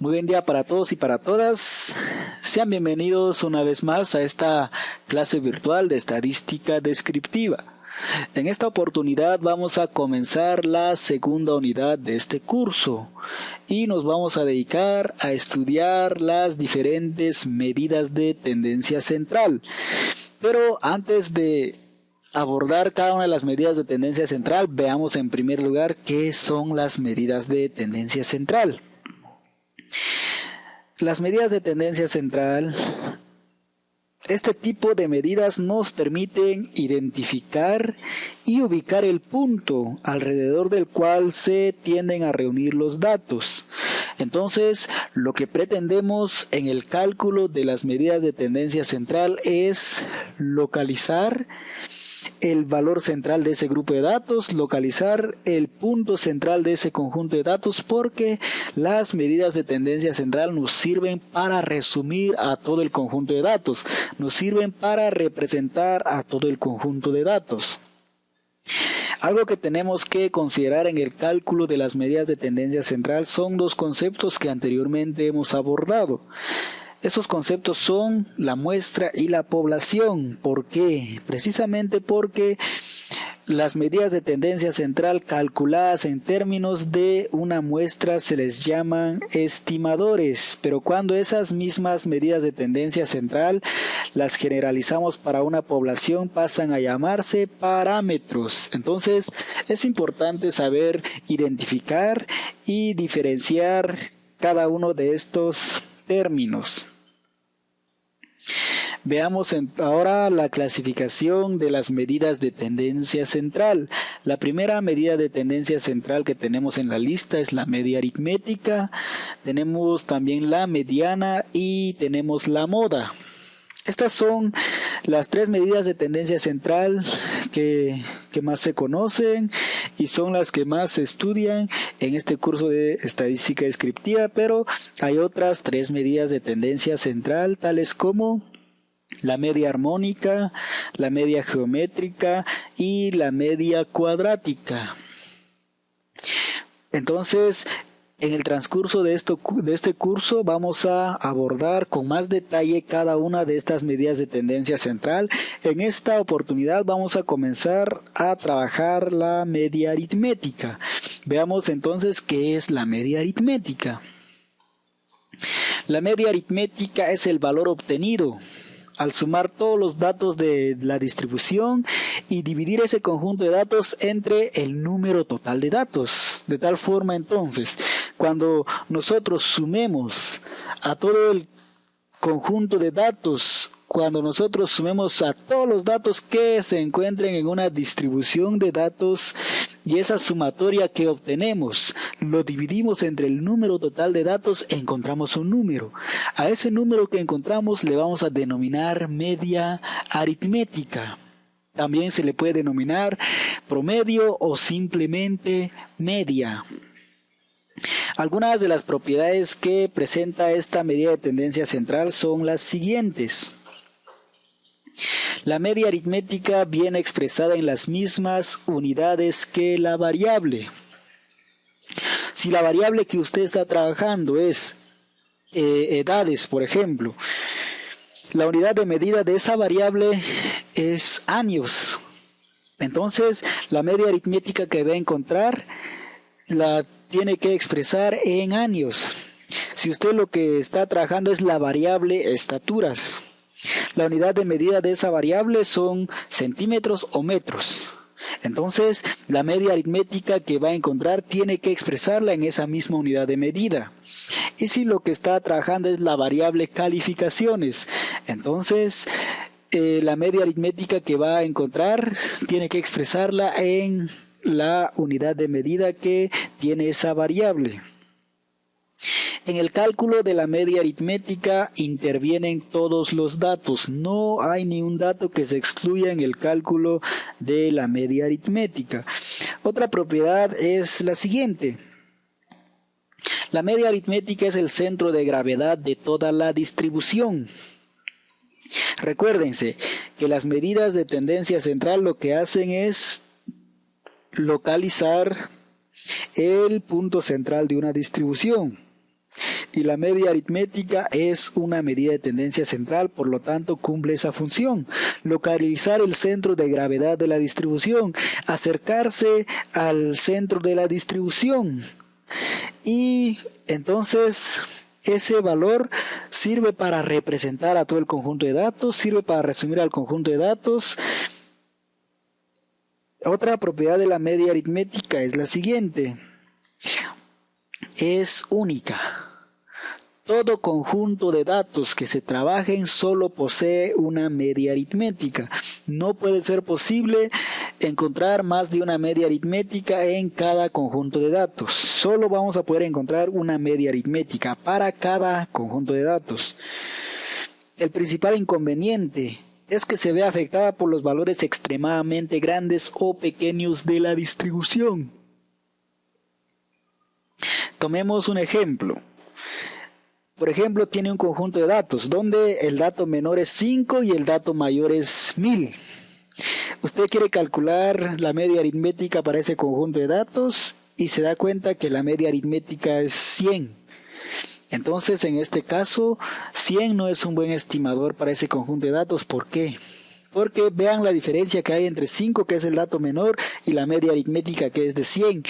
Muy buen día para todos y para todas. Sean bienvenidos una vez más a esta clase virtual de estadística descriptiva. En esta oportunidad vamos a comenzar la segunda unidad de este curso y nos vamos a dedicar a estudiar las diferentes medidas de tendencia central. Pero antes de abordar cada una de las medidas de tendencia central, veamos en primer lugar qué son las medidas de tendencia central. Las medidas de tendencia central, este tipo de medidas nos permiten identificar y ubicar el punto alrededor del cual se tienden a reunir los datos. Entonces, lo que pretendemos en el cálculo de las medidas de tendencia central es localizar el valor central de ese grupo de datos, localizar el punto central de ese conjunto de datos, porque las medidas de tendencia central nos sirven para resumir a todo el conjunto de datos, nos sirven para representar a todo el conjunto de datos. Algo que tenemos que considerar en el cálculo de las medidas de tendencia central son los conceptos que anteriormente hemos abordado. Esos conceptos son la muestra y la población. ¿Por qué? Precisamente porque las medidas de tendencia central calculadas en términos de una muestra se les llaman estimadores, pero cuando esas mismas medidas de tendencia central las generalizamos para una población pasan a llamarse parámetros. Entonces es importante saber identificar y diferenciar cada uno de estos términos. Veamos ahora la clasificación de las medidas de tendencia central. La primera medida de tendencia central que tenemos en la lista es la media aritmética. Tenemos también la mediana y tenemos la moda. Estas son las tres medidas de tendencia central que más se conocen y son las que más se estudian en este curso de estadística descriptiva, pero hay otras tres medidas de tendencia central, tales como la media armónica, la media geométrica y la media cuadrática. Entonces, en el transcurso de este curso vamos a abordar con más detalle cada una de estas medidas de tendencia central. En esta oportunidad vamos a comenzar a trabajar la media aritmética. Veamos entonces qué es la media aritmética. La media aritmética es el valor obtenido al sumar todos los datos de la distribución y dividir ese conjunto de datos entre el número total de datos. De tal forma entonces, cuando nosotros sumemos a todo el conjunto de datos, cuando nosotros sumemos a todos los datos que se encuentren en una distribución de datos y esa sumatoria que obtenemos lo dividimos entre el número total de datos, encontramos un número. A ese número que encontramos le vamos a denominar media aritmética. También se le puede denominar promedio o simplemente media. Algunas de las propiedades que presenta esta medida de tendencia central son las siguientes. La media aritmética viene expresada en las mismas unidades que la variable. Si la variable que usted está trabajando es edades, por ejemplo, la unidad de medida de esa variable es años. Entonces, la media aritmética que va a encontrar la tiene que expresar en años. Si usted lo que está trabajando es la variable estaturas, la unidad de medida de esa variable son centímetros o metros. Entonces, la media aritmética que va a encontrar tiene que expresarla en esa misma unidad de medida. Y si lo que está trabajando es la variable calificaciones, entonces la media aritmética que va a encontrar tiene que expresarla en la unidad de medida que tiene esa variable. En el cálculo de la media aritmética intervienen todos los datos. No hay ni un dato que se excluya en el cálculo de la media aritmética. Otra propiedad es la siguiente. La media aritmética es el centro de gravedad de toda la distribución. Recuérdense que las medidas de tendencia central lo que hacen es localizar el punto central de una distribución. y la media aritmética es una medida de tendencia central, por lo tanto cumple esa función: localizar el centro de gravedad de la distribución, acercarse al centro de la distribución. Y entonces ese valor sirve para representar a todo el conjunto de datos, sirve para resumir al conjunto de datos. Otra propiedad de la media aritmética es la siguiente: es única. Todo conjunto de datos que se trabajen solo posee una media aritmética. No puede ser posible encontrar más de una media aritmética en cada conjunto de datos. Solo vamos a poder encontrar una media aritmética para cada conjunto de datos. El principal inconveniente es que se ve afectada por los valores extremadamente grandes o pequeños de la distribución. Tomemos un ejemplo. Por ejemplo, tiene un conjunto de datos donde el dato menor es 5 y el dato mayor es 1000. Usted quiere calcular la media aritmética para ese conjunto de datos y se da cuenta que la media aritmética es 100. Entonces, en este caso, 100 no es un buen estimador para ese conjunto de datos. ¿Por qué? Porque vean la diferencia que hay entre 5, que es el dato menor, y la media aritmética, que es de 100.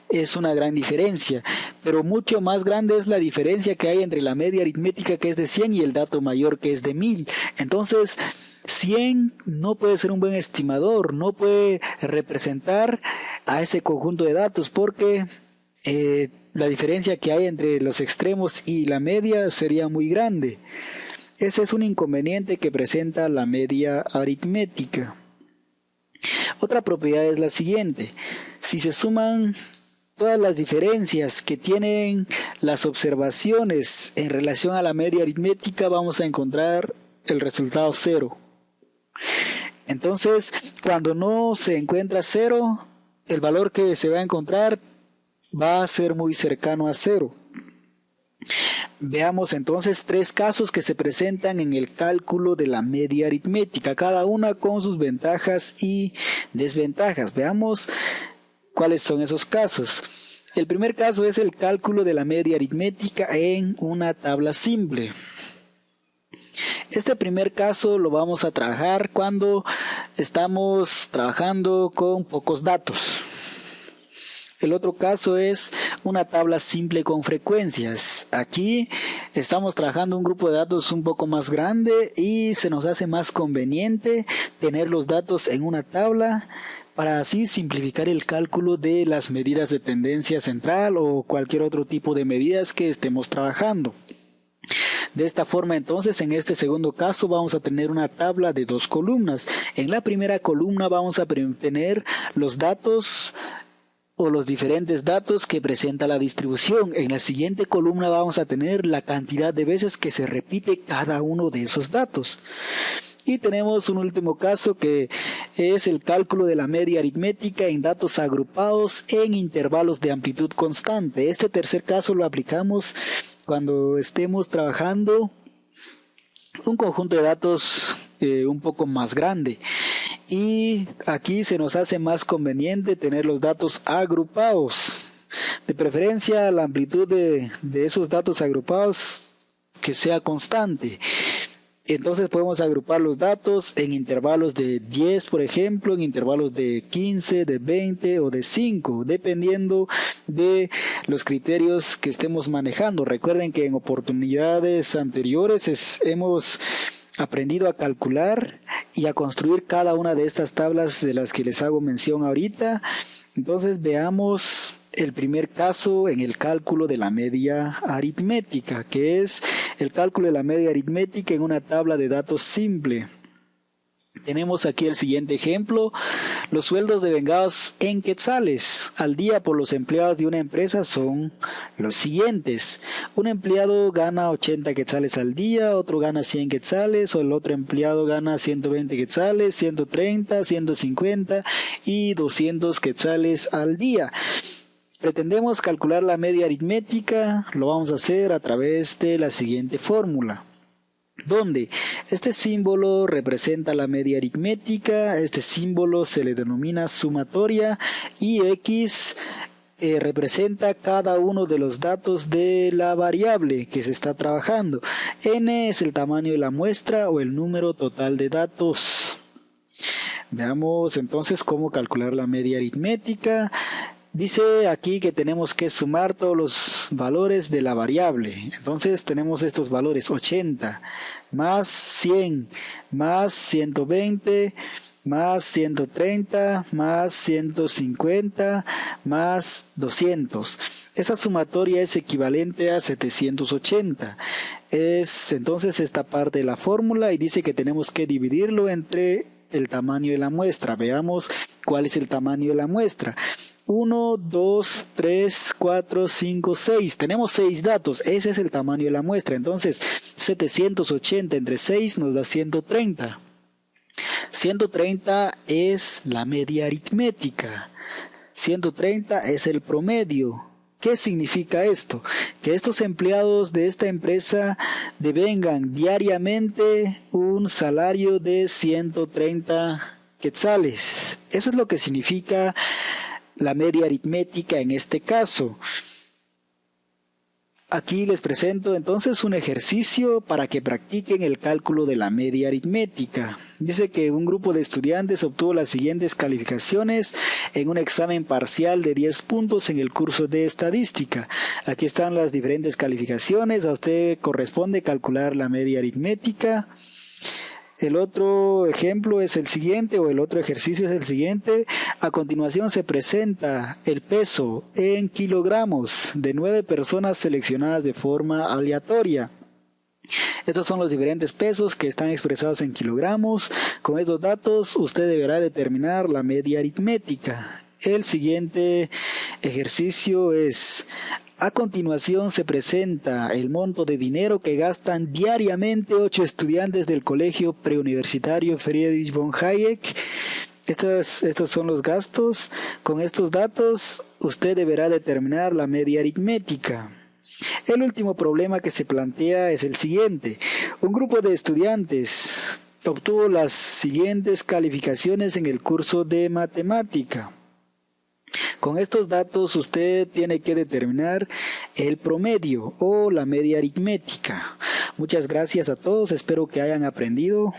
Es una gran diferencia, pero mucho más grande es la diferencia que hay entre la media aritmética, que es de 100, y el dato mayor, que es de 1000. Entonces, 100 no puede ser un buen estimador, no puede representar a ese conjunto de datos, porque la diferencia que hay entre los extremos y la media sería muy grande. Ese es un inconveniente que presenta la media aritmética. Otra propiedad es la siguiente: si se suman todas las diferencias que tienen las observaciones en relación a la media aritmética, vamos a encontrar el resultado 0. Entonces, cuando no se encuentra 0, el valor que se va a encontrar va a ser muy cercano a 0. Veamos entonces 3 casos que se presentan en el cálculo de la media aritmética, cada una con sus ventajas y desventajas. Veamos cuáles son esos casos. El primer caso es el cálculo de la media aritmética en una tabla simple. Este primer caso lo vamos a trabajar cuando estamos trabajando con pocos datos. El otro caso es una tabla simple con frecuencias. Aquí estamos trabajando un grupo de datos un poco más grande y se nos hace más conveniente tener los datos en una tabla para así simplificar el cálculo de las medidas de tendencia central o cualquier otro tipo de medidas que estemos trabajando. De esta forma, entonces, en este segundo caso vamos a tener una tabla de 2 columnas. En la primera columna vamos a tener los datos o los diferentes datos que presenta la distribución. En la siguiente columna vamos a tener la cantidad de veces que se repite cada uno de esos datos. Y tenemos un último caso que es el cálculo de la media aritmética en datos agrupados en intervalos de amplitud constante. Este tercer caso lo aplicamos cuando estemos trabajando un conjunto de datos un poco más grande. Y aquí se nos hace más conveniente tener los datos agrupados. De preferencia, la amplitud de esos datos agrupados que sea constante. Entonces podemos agrupar los datos en intervalos de 10, por ejemplo, en intervalos de 15, de 20 o de 5, dependiendo de los criterios que estemos manejando. Recuerden que en oportunidades anteriores hemos aprendido a calcular y a construir cada una de estas tablas de las que les hago mención ahorita. Entonces veamos el primer caso en el cálculo de la media aritmética, que es el cálculo de la media aritmética en una tabla de datos simple. Tenemos aquí el siguiente ejemplo: los sueldos devengados en quetzales al día por los empleados de una empresa son los siguientes. Un empleado gana 80 quetzales al día, otro gana 100 quetzales, o el otro empleado gana 120 quetzales, 130, 150 y 200 quetzales al día. Pretendemos calcular la media aritmética. Lo vamos a hacer a través de la siguiente fórmula, donde este símbolo representa la media aritmética, este símbolo se le denomina sumatoria y X representa cada uno de los datos de la variable que se está trabajando. N es el tamaño de la muestra o el número total de datos. Veamos entonces cómo calcular la media aritmética. Dice aquí que tenemos que sumar todos los valores de la variable. Entonces tenemos estos valores: 80 más 100 más 120 más 130 más 150 más 200. Esa sumatoria es equivalente a 780. Es entonces esta parte de la fórmula y dice que tenemos que dividirlo entre el tamaño de la muestra. Veamos cuál es el tamaño de la muestra. 1, 2, 3, 4, 5, 6. Tenemos 6 datos. Ese es el tamaño de la muestra. Entonces 780 entre 6 nos da 130. 130 es la media aritmética. 130 es el promedio. ¿Qué significa esto? Que estos empleados de esta empresa devengan diariamente un salario de 130 quetzales. Eso es lo que significa la media aritmética en este caso. Aquí les presento entonces un ejercicio para que practiquen el cálculo de la media aritmética. Dice que un grupo de estudiantes obtuvo las siguientes calificaciones en un examen parcial de 10 puntos en el curso de estadística. Aquí están las diferentes calificaciones. A usted corresponde calcular la media aritmética. El otro ejemplo es el siguiente, o el otro ejercicio es el siguiente. A continuación se presenta el peso en kilogramos de 9 personas seleccionadas de forma aleatoria. Estos son los diferentes pesos que están expresados en kilogramos. Con estos datos usted deberá determinar la media aritmética. El siguiente ejercicio es: a continuación se presenta el monto de dinero que gastan diariamente 8 estudiantes del Colegio Preuniversitario Friedrich von Hayek. Estos son los gastos. Con estos datos usted deberá determinar la media aritmética. El último problema que se plantea es el siguiente. Un grupo de estudiantes obtuvo las siguientes calificaciones en el curso de matemática. Con estos datos usted tiene que determinar el promedio o la media aritmética. Muchas gracias a todos, espero que hayan aprendido.